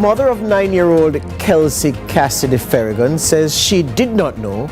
mother of 9-year-old Kelsey Cassidy Ferrigan says she did not know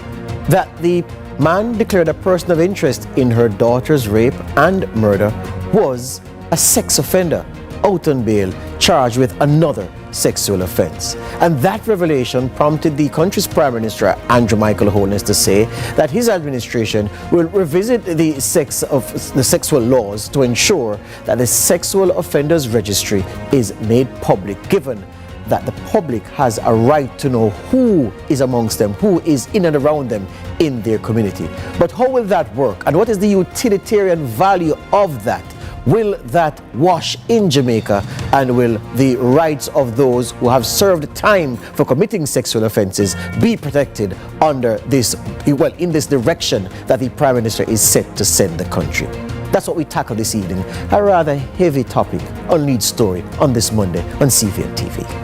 that the man declared a person of interest in her daughter's rape and murder was a sex offender out on bail, charged with another sexual offense. And that revelation prompted the country's Prime Minister, Andrew Michael Holness, to say that his administration will revisit the sexual laws to ensure that the Sexual Offenders Registry is made public, given that the public has a right to know who is amongst them, who is in and around them in their community. But how will that work? And what is the utilitarian value of that? Will that wash in Jamaica, and will the rights of those who have served time for committing sexual offenses be protected under this, in this direction that the Prime Minister is set to send the country? That's what we tackle this evening, a rather heavy topic on Lead Story on this Monday on CVM TV.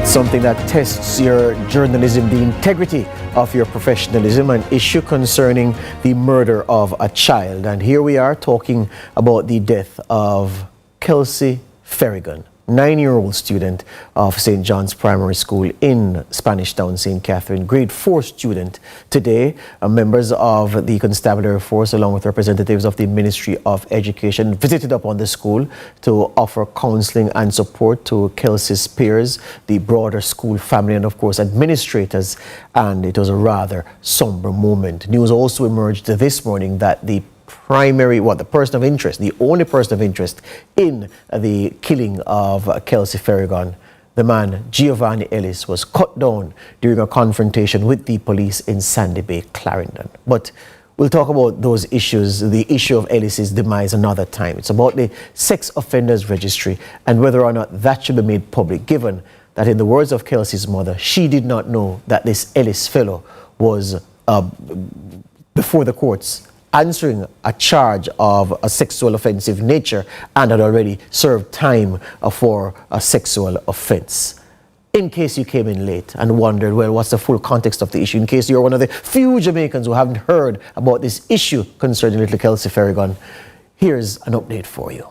Something that tests your journalism, the integrity of your professionalism, an issue concerning the murder of a child. And here we are talking about the death of Kelsey Ferrigan, 9-year-old student of St. John's Primary School in Spanish Town, St. Catherine, grade 4 student. Today, members of the Constabulary Force, along with representatives of the Ministry of Education, visited upon the school to offer counseling and support to Kelsey's peers, the broader school family, and of course administrators. And it was a rather somber moment. News also emerged this morning that the person of interest, the only person of interest in the killing of Kelsey Ferrigan, the man Giovanni Ellis, was cut down during a confrontation with the police in Sandy Bay, Clarendon. But we'll talk about those issues, the issue of Ellis's demise, another time. It's about the Sex Offenders Registry and whether or not that should be made public, given that, in the words of Kelsey's mother, she did not know that this Ellis fellow was before the courts answering a charge of a sexual offensive nature and had already served time for a sexual offense. In case you came in late and wondered, well, what's the full context of the issue? In case you're one of the few Jamaicans who haven't heard about this issue concerning little Kelsey Ferrigan, here's an update for you.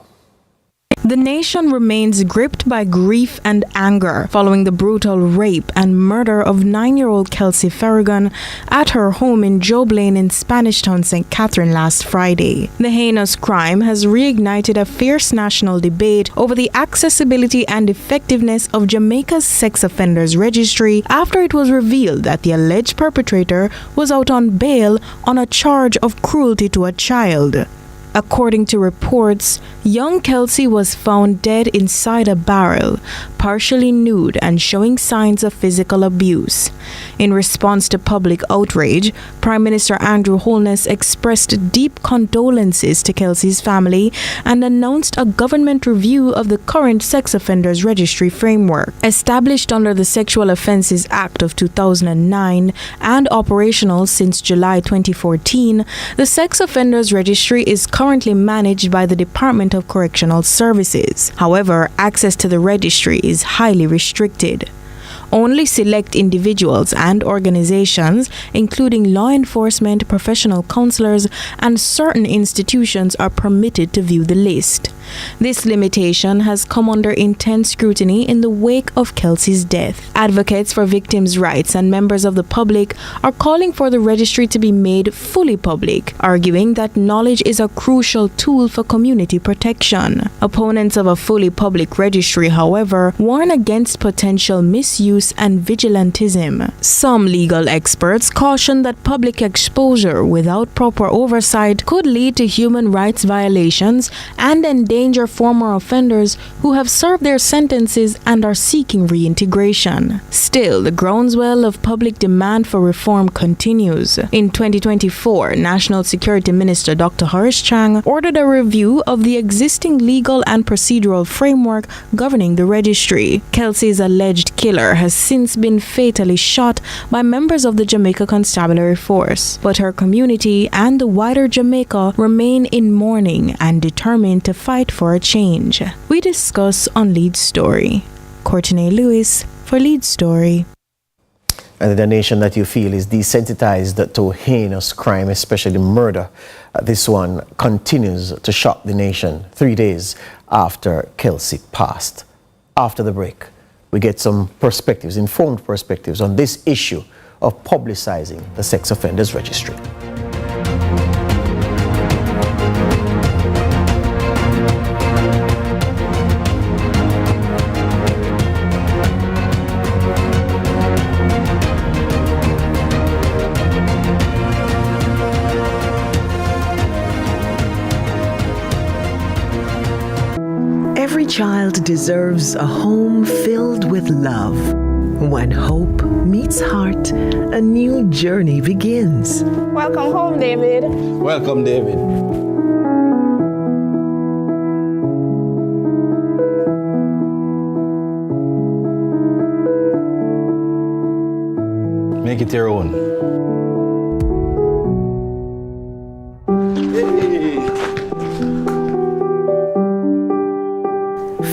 The nation remains gripped by grief and anger following the brutal rape and murder of 9-year-old Kelsey Ferrigan at her home in Job Lane in Spanish Town, St. Catherine last Friday. The heinous crime has reignited a fierce national debate over the accessibility and effectiveness of Jamaica's Sex Offenders Registry after it was revealed that the alleged perpetrator was out on bail on a charge of cruelty to a child. According to reports, young Kelsey was found dead inside a barrel, partially nude and showing signs of physical abuse. In response to public outrage, Prime Minister Andrew Holness expressed deep condolences to Kelsey's family and announced a government review of the current Sex Offenders Registry framework. Established under the Sexual Offences Act of 2009 and operational since July 2014, the Sex Offenders Registry is currently managed by the Department of Correctional Services. However, access to the registry is highly restricted. Only select individuals and organizations, including law enforcement, professional counselors, and certain institutions, are permitted to view the list. This limitation has come under intense scrutiny in the wake of Kelsey's death. Advocates for victims' rights and members of the public are calling for the registry to be made fully public, arguing that knowledge is a crucial tool for community protection. Opponents of a fully public registry, however, warn against potential misuse and vigilantism. Some legal experts caution that public exposure without proper oversight could lead to human rights violations and endanger former offenders who have served their sentences and are seeking reintegration. Still, the groundswell of public demand for reform continues. In 2024, National Security Minister Dr. Horace Chang ordered a review of the existing legal and procedural framework governing the registry. Kelsey's alleged killer has has since been fatally shot by members of the Jamaica Constabulary Force. But her community and the wider Jamaica remain in mourning and determined to fight for a change. We discuss on Lead Story. Courtney Lewis for Lead Story. And the nation that you feel is desensitized to heinous crime, especially murder. This one continues to shock the nation 3 days after Kelsey passed. After the break, we get some perspectives, informed perspectives on this issue of publicizing the sex offenders registry. Every child deserves a home filled with love. When hope meets heart, a new journey begins. Welcome home, David. Welcome, David. Make it your own.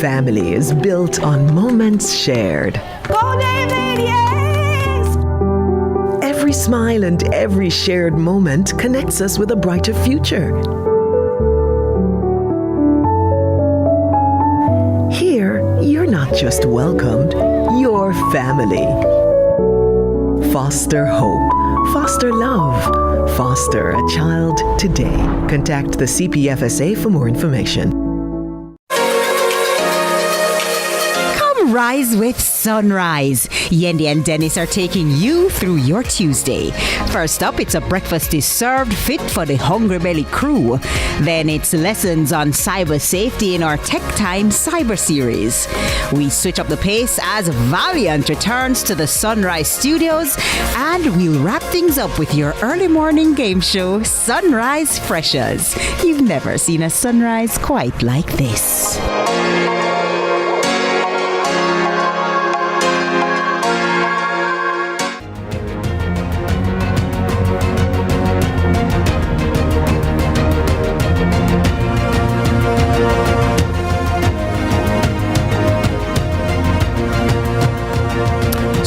Family is built on moments shared. Go, David, yes! Every smile and every shared moment connects us with a brighter future. Here, you're not just welcomed, you're family. Foster hope, foster love, foster a child today. Contact the CPFSA for more information. Rise with Sunrise. Yendi and Dennis are taking you through your Tuesday. First up, it's a breakfast is served fit for the Hungry Belly crew. Then it's lessons on cyber safety in our Tech Time Cyber series. We switch up the pace as Valiant returns to the Sunrise Studios, and we'll wrap things up with your early morning game show, Sunrise Freshers. You've never seen a sunrise quite like this.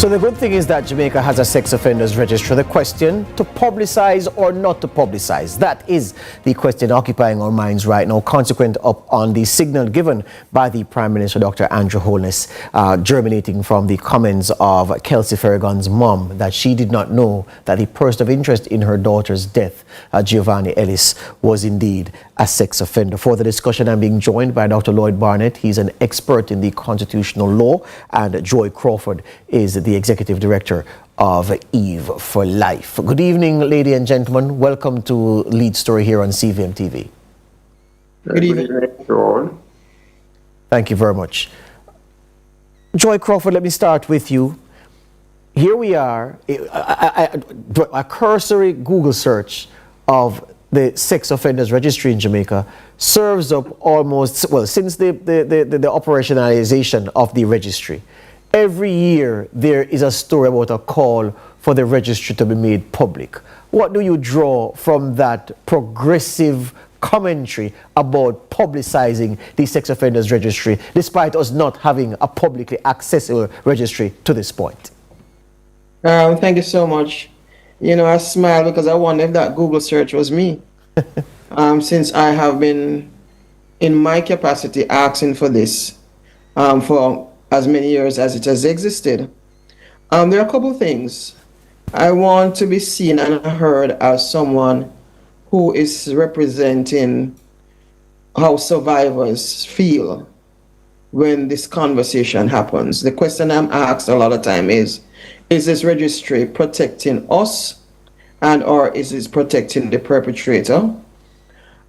So the good thing is that Jamaica has a sex offenders registry. The question, to publicize or not to publicize, that is the question occupying our minds right now, consequent up on the signal given by the Prime Minister, Dr. Andrew Holness, germinating from the comments of Kelsey Farragon's mom, that she did not know that the person of interest in her daughter's death, Giovanni Ellis, was indeed a sex offender. For the discussion, I'm being joined by Dr. Lloyd Barnett. He's an expert in the constitutional law, and Joy Crawford is the executive director of Eve for Life. Good evening, ladies and gentlemen. Welcome to Lead Story here on CVM TV. Good evening. Thank you very much. Joy Crawford, let me start with you. Here we are, a cursory Google search of the sex offenders registry in Jamaica serves up almost, well, since the operationalization of the registry. Every year there is a story about a call for the registry to be made public. What do you draw from that progressive commentary about publicizing the sex offenders registry, despite us not having a publicly accessible registry to this point? Thank you so much. You know, I smile because I wonder if that Google search was me. Since I have been, in my capacity, asking for this for as many years as it has existed. There are a couple things. I want to be seen and heard as someone who is representing how survivors feel when this conversation happens. The question I'm asked a lot of time is this registry protecting us, and or is it protecting the perpetrator?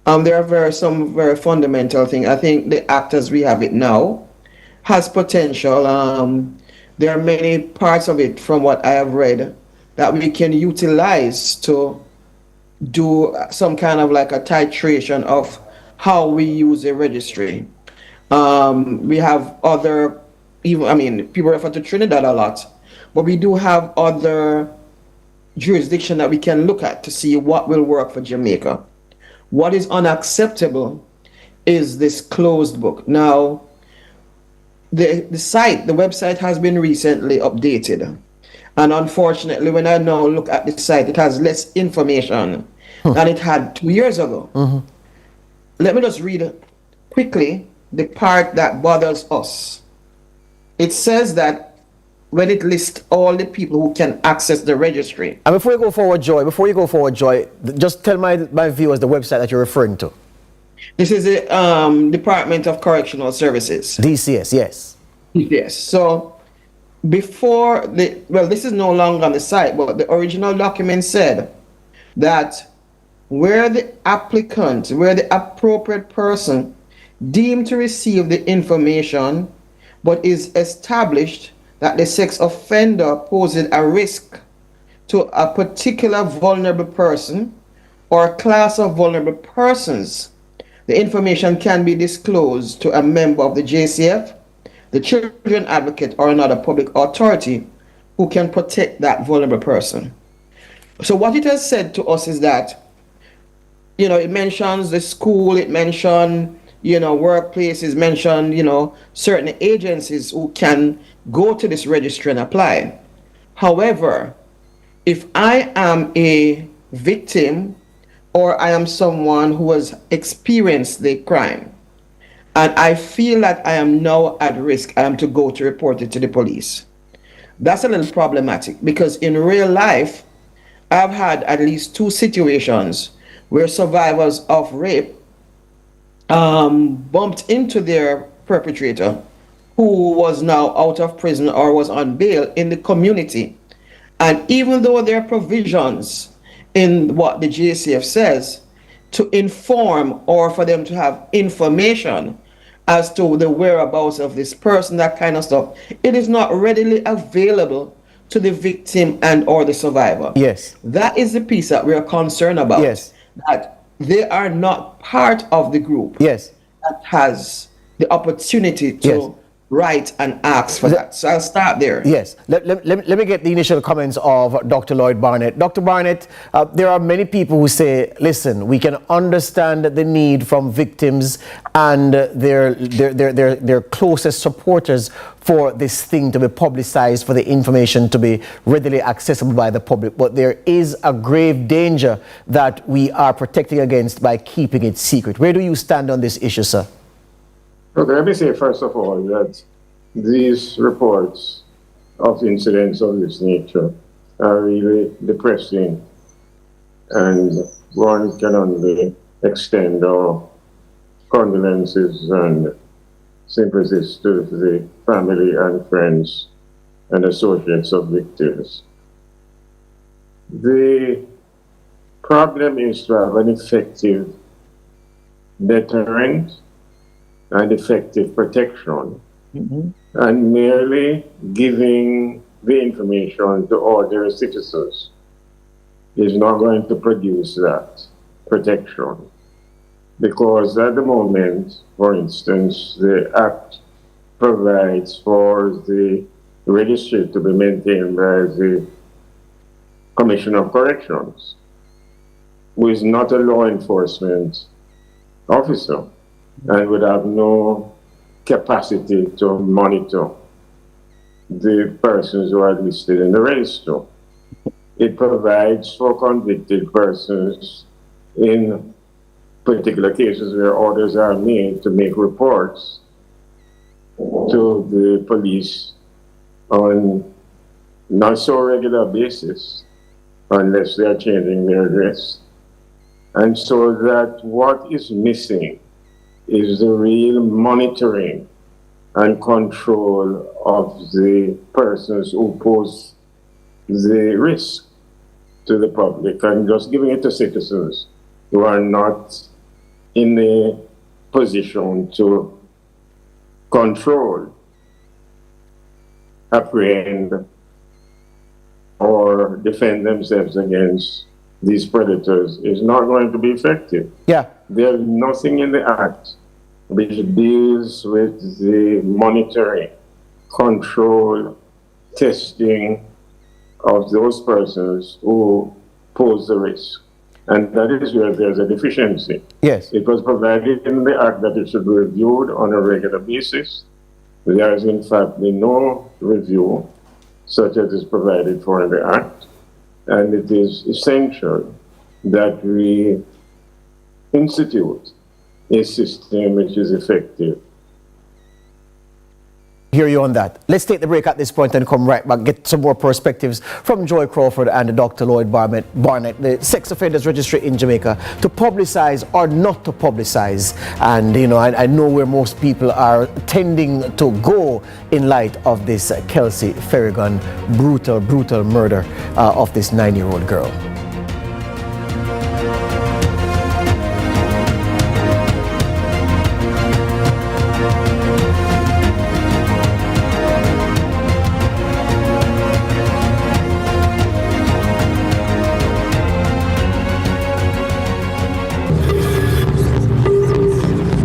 There are some very fundamental things. I think the act as we have it now has potential. There are many parts of it, from what I have read, that we can utilize to do some kind of like a titration of how we use a registry. We have other, even, I mean, people refer to Trinidad a lot. but we do have other jurisdiction that we can look at to see what will work for Jamaica. What is unacceptable is this closed book. Now, the website has been recently updated. And unfortunately, when I now look at the site, it has less information than it had 2 years ago. Let me just read quickly the part that bothers us. It says that when it lists all the people who can access the registry. And before you go forward, Joy, just tell my viewers the website that you're referring to. This is the Department of Correctional Services. DCS, yes. Yes. So before this is no longer on the site, but the original document said that where the appropriate person deemed to receive the information, but is established that the sex offender poses a risk to a particular vulnerable person or class of vulnerable persons, the information can be disclosed to a member of the JCF, the children advocate, or another public authority who can protect that vulnerable person. So what it has said to us is that, it mentions the school, it mentions, workplaces, mention, certain agencies who can go to this registry and apply. However, if I am a victim or I am someone who has experienced the crime and I feel that I am now at risk, I am to go to report it to the police. That's a little problematic because in real life, I've had at least 2 situations where survivors of rape bumped into their perpetrator who was now out of prison or was on bail in the community. And even though there are provisions in what the JCF says to inform or for them to have information as to the whereabouts of this person, that kind of stuff, it is not readily available to the victim and or the survivor. Yes. That is the piece that we are concerned about. Yes. That they are not part of the group. Yes. That has the opportunity to Yes. write and ask for that. So I'll start there. Yes. Let me get the initial comments of Dr. Lloyd Barnett. Dr. Barnett, there are many people who say, listen, we can understand the need from victims and their closest supporters for this thing to be publicized, for the information to be readily accessible by the public. But there is a grave danger that we are protecting against by keeping it secret. Where do you stand on this issue, sir? Okay, let me say first of all that these reports of incidents of this nature are really depressing, and one can only extend our condolences and sympathies to the family and friends and associates of victims. The problem is to have an effective deterrent and effective protection. And merely giving the information to ordinary citizens is not going to produce that protection. Because at the moment, for instance, the Act provides for the registry to be maintained by the Commissioner of Corrections, who is not a law enforcement officer and would have no capacity to monitor the persons who are listed in the register. It provides for convicted persons in particular cases where orders are made to make reports to the police on not so regular basis unless they are changing their address. And so that what is missing is the real monitoring and control of the persons who pose the risk to the public, and just giving it to citizens who are not in a position to control, apprehend, or defend themselves against these predators is not going to be effective. Yeah. There's nothing in the Act which deals with the monitoring, control, testing of those persons who pose the risk. And that is where there's a deficiency. Yes. It was provided in the Act that it should be reviewed on a regular basis. There has in fact been no review such as is provided for in the Act. And it is essential that we institute a system which is effective. Hear you on that. Let's take the break at this point and come right back, get some more perspectives from Joy Crawford and Dr. Lloyd Barnett, the Sex Offenders Registry in Jamaica, to publicize or not to publicize. And, you know, I know where most people are tending to go in light of this Kelsey Ferrigan brutal murder of this 9-year-old girl.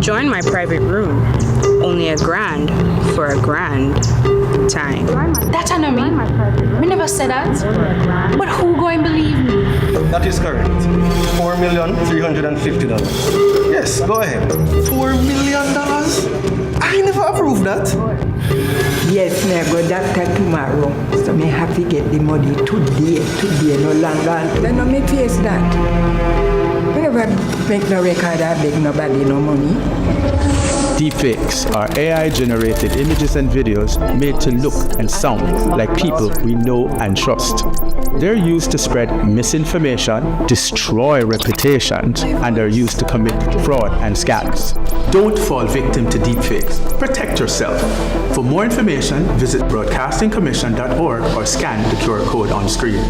Join my private room. Only $1,000 for a grand time. That I know me. We never said that. But who going to believe me? That is correct. $4,350,000. Yes, go ahead. $4 million? I never approved that. Yes, me go doctor tomorrow. So me have to get the money today, no longer. Then no me face that. We never make no record or beg nobody no money. Deepfakes are AI-generated images and videos made to look and sound like people we know and trust. They're used to spread misinformation, destroy reputations, and are used to commit fraud and scams. Don't fall victim to deepfakes. Protect yourself. For more information, visit broadcastingcommission.org or scan the QR code on screen.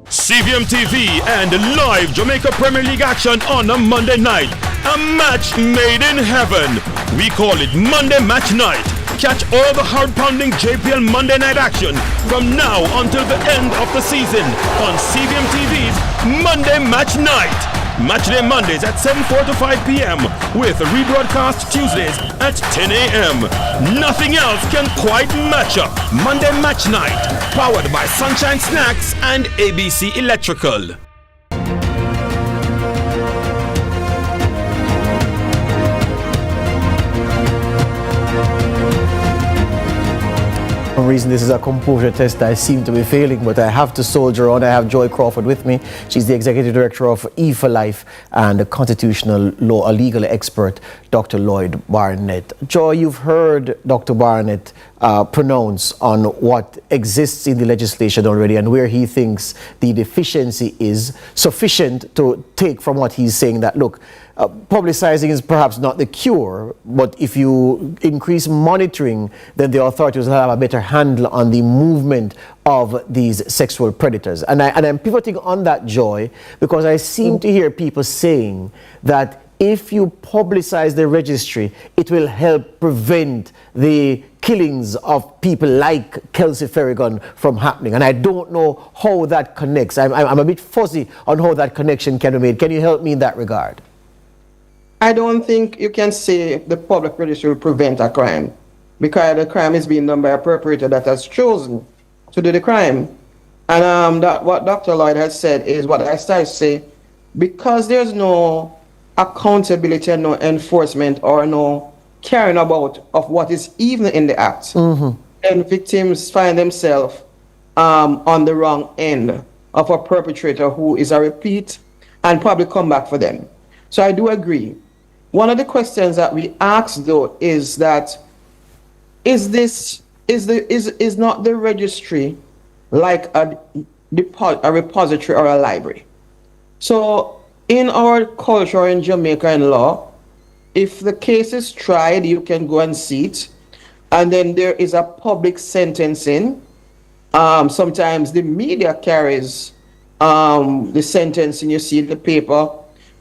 CVM TV and live Jamaica Premier League action on a Monday night. A match made in heaven. We call it Monday Match Night. Catch all the hard-pounding JPL Monday night action from now until the end of the season on CVM TV's Monday Match Night. Matchday Mondays at 7:45 to 5 p.m. with rebroadcast Tuesdays at 10 a.m. Nothing else can quite match up. Monday Match Night, powered by Sunshine Snacks and ABC Electrical. For some reason, this is a composure test I seem to be failing, but I have to soldier on. I have Joy Crawford with me. She's the executive director of E for Life and a constitutional law, a legal expert, Dr. Lloyd Barnett. Joy, you've heard Dr. Barnett pronounce on what exists in the legislation already and where he thinks the deficiency is sufficient to take from what he's saying that, look, publicizing is perhaps not the cure, but if you increase monitoring, then the authorities will have a better handle on the movement of these sexual predators. And I'm pivoting on that, Joy, because I seem to hear people saying that if you publicize the registry, it will help prevent the killings of people like Kelsey Ferrigan from happening. And I don't know how that connects. I'm a bit fuzzy on how that connection can be made. Can you help me in that regard? I don't think you can say the public registry will prevent a crime, because the crime is being done by a perpetrator that has chosen to do the crime. And that what Dr. Lloyd has said is what I started to say, because there's no accountability and no enforcement or no caring about of what is even in the act, and victims find themselves on the wrong end of a perpetrator who is a repeat and probably come back for them. So I do agree. One of the questions that we ask, though, is that is not the registry like a repository or a library? So in our culture in Jamaica and law, if the case is tried, you can go and see it, and then there is a public sentencing. Sometimes the media carries the sentencing. You see in the paper,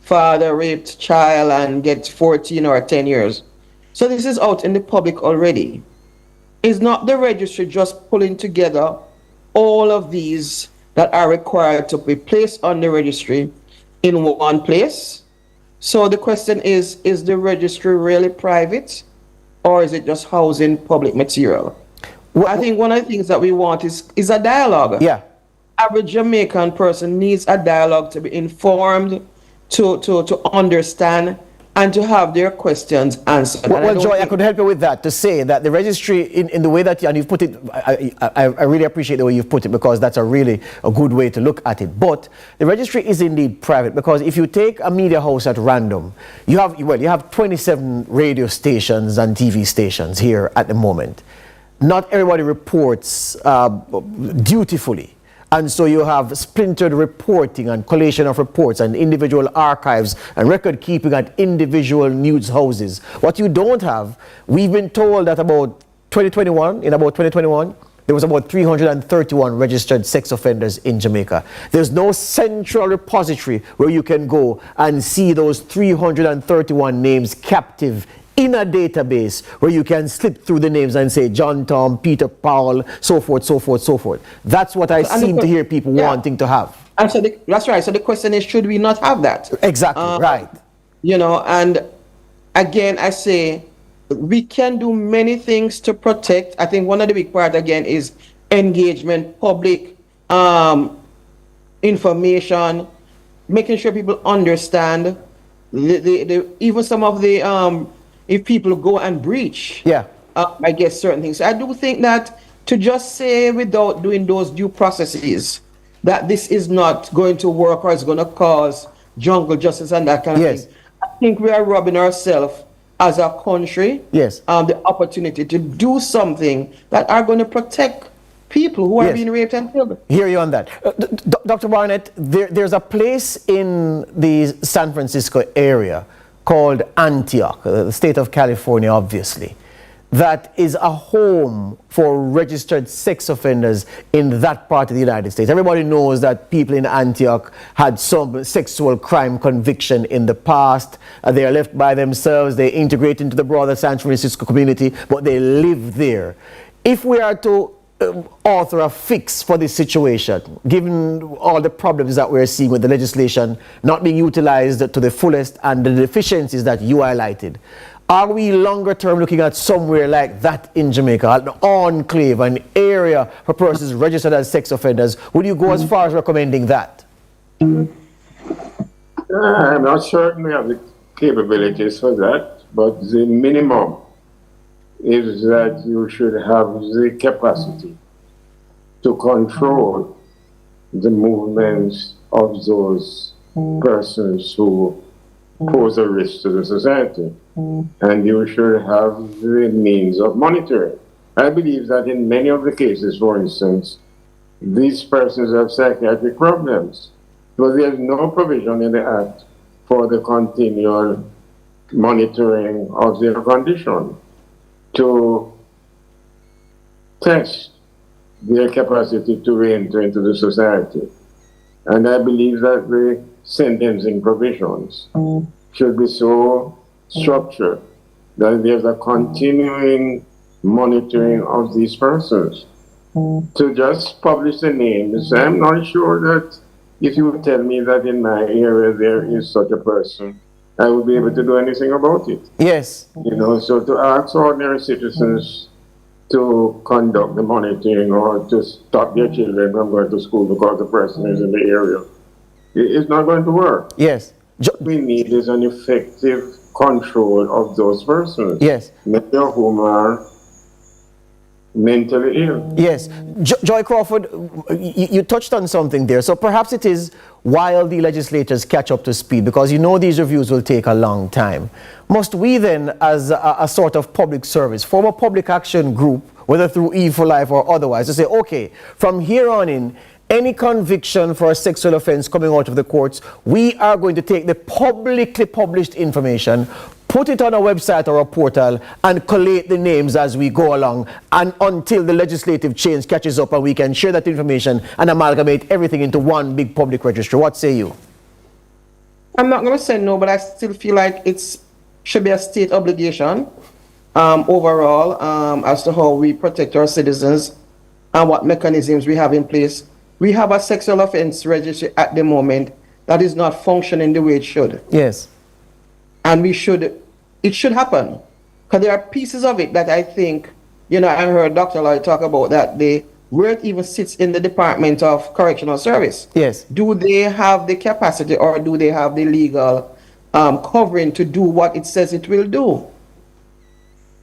father raped child and gets 14 or 10 years. So this is out in the public already. Is not the registry just pulling together all of these that are required to be placed on the registry in one place? So the question is the registry really private? or is it just housing public material? I think one of the things that we want is a dialogue. Yeah. Average Jamaican person needs a dialogue to be informed, to understand, and to have their questions answered. Well, Joy, I could help you with that, to say that the registry, in the way that and you've put it, I really appreciate the way you've put it, because that's a good way to look at it. But the registry is indeed private, because if you take a media house at random, you have 27 radio stations and TV stations here at the moment. Not everybody reports dutifully. And so you have splintered reporting and collation of reports and individual archives and record keeping at individual news houses. What you don't have, we've been told that in about 2021, there was about 331 registered sex offenders in Jamaica. There's no central repository where you can go and see those 331 names captive in a database where you can slip through the names and say John, Tom, Peter, Paul, so forth, so forth, so forth. That's what I seem to hear people wanting to have. And so that's right. So the question is, should we not have that? Exactly, right. You know, and again, I say we can do many things to protect. I think one of the big part again is engagement, public information, making sure people understand even some of the if people go and breach, I guess certain things. I do think that to just say without doing those due processes that this is not going to work or it's going to cause jungle justice and that kind of thing. I think we are robbing ourselves as a country the opportunity to do something that are going to protect people who are being raped and killed. Hear you on that. Dr. Barnett, there's a place in the San Francisco area called Antioch, the state of California, obviously, that is a home for registered sex offenders in that part of the United States. Everybody knows that people in Antioch had some sexual crime conviction in the past. They are left by themselves. They integrate into the broader San Francisco community, but they live there. If we are to author a fix for this situation, given all the problems that we're seeing with the legislation not being utilized to the fullest and the deficiencies that you highlighted, are we longer term looking at somewhere like that in Jamaica, an enclave, an area for persons registered as sex offenders? Would you go as far as recommending that? I'm not certain we have the capabilities for that, but the minimum is that you should have the capacity to control the movements of those persons who pose a risk to the society. And you should have the means of monitoring. I believe that in many of the cases, for instance, these persons have psychiatric problems, but there's no provision in the Act for the continual monitoring of their condition to test their capacity to re-enter into the society. And I believe that the sentencing provisions should be so structured that there's a continuing monitoring of these persons. To just publish the names, I'm not sure that if you tell me that in my area there is such a person, I will be able to do anything about it. Yes. You know, so to ask ordinary citizens to conduct the monitoring or to stop their children from going to school because the person is in the area, it's not going to work. Yes. What we need is an effective control of those persons. Yes. Many of whom are mentally ill. Yes. Joy Crawford, you touched on something there. So perhaps it is while the legislators catch up to speed, because you know these reviews will take a long time. Must we then, as a sort of public service, form a public action group, whether through E for Life or otherwise, to say, okay, from here on in, any conviction for a sexual offense coming out of the courts, we are going to take the publicly published information, put it on a website or a portal, and collate the names as we go along, and until the legislative change catches up and we can share that information and amalgamate everything into one big public registry. What say you? I'm not going to say no, but I still feel like it should be a state obligation overall as to how we protect our citizens and what mechanisms we have in place. We have a sexual offense registry at the moment that is not functioning the way it should. Yes. And it should happen. Because there are pieces of it that I think, you know, I heard Dr. Lloyd talk about that where it even sits in the Department of Correctional Service. Yes. Do they have the capacity or do they have the legal covering to do what it says it will do?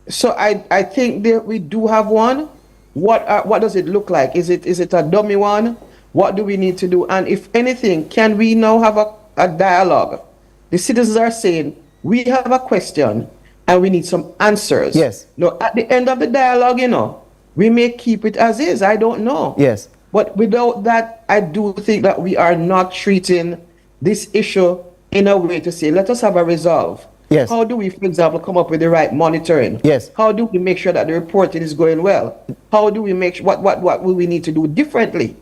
So I think that we do have one. What does it look like? Is it a dummy one? What do we need to do? And if anything, can we now have a dialogue? The citizens are saying, we have a question and we need some answers. Yes. No, at the end of the dialogue, you know, we may keep it as is. I don't know. Yes. But without that, I do think that we are not treating this issue in a way to say, let us have a resolve. Yes. How do we, for example, come up with the right monitoring? Yes. How do we make sure that the reporting is going well? How do we make what will we need to do differently?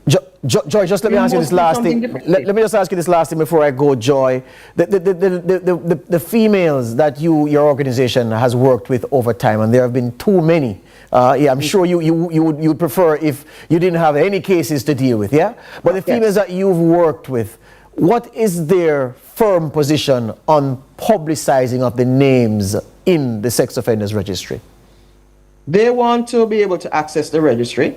Joy, just let me ask you this last thing. Let me just ask you this last thing before I go, Joy. The females that your organization has worked with over time, and there have been too many. I'm sure you would prefer if you didn't have any cases to deal with, yeah? But the females that you've worked with, what is their firm position on publicizing of the names in the sex offenders registry? They want to be able to access the registry.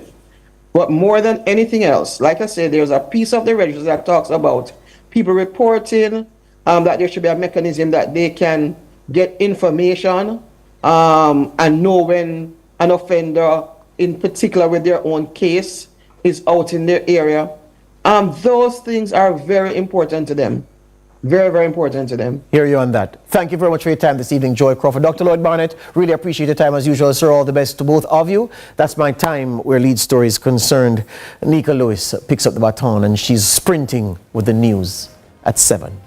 But more than anything else, like I said, there's a piece of the registry that talks about people reporting, that there should be a mechanism that they can get information and know when an offender, in particular with their own case, is out in their area. Those things are very important to them. Very, very important to them. Hear you on that. Thank you very much for your time this evening, Joy Crawford. Dr. Lloyd Barnett, really appreciate your time as usual, sir. All the best to both of you. That's my time where lead story is concerned. Nika Lewis picks up the baton and she's sprinting with the news at 7.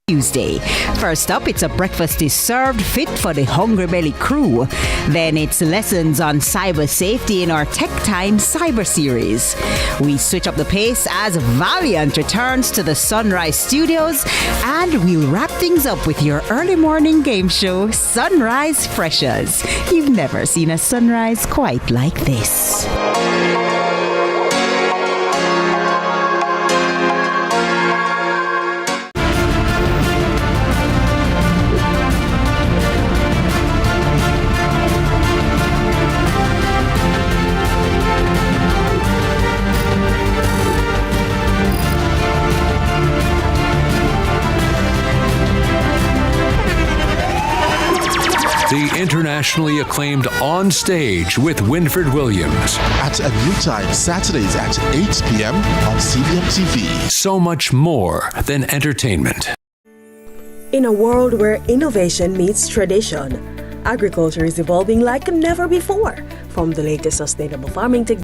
Tuesday. First up, it's a breakfast is served fit for the hungry belly crew. Then it's lessons on cyber safety in our Tech Time Cyber Series. We switch up the pace as Valiant returns to the Sunrise Studios, and we'll wrap things up with your early morning game show, Sunrise Freshers. You've never seen a sunrise quite like this. The internationally acclaimed On Stage with Winfred Williams. At a new time, Saturdays at 8 p.m. on CVM TV. So much more than entertainment. In a world where innovation meets tradition, agriculture is evolving like never before. From the latest sustainable farming techniques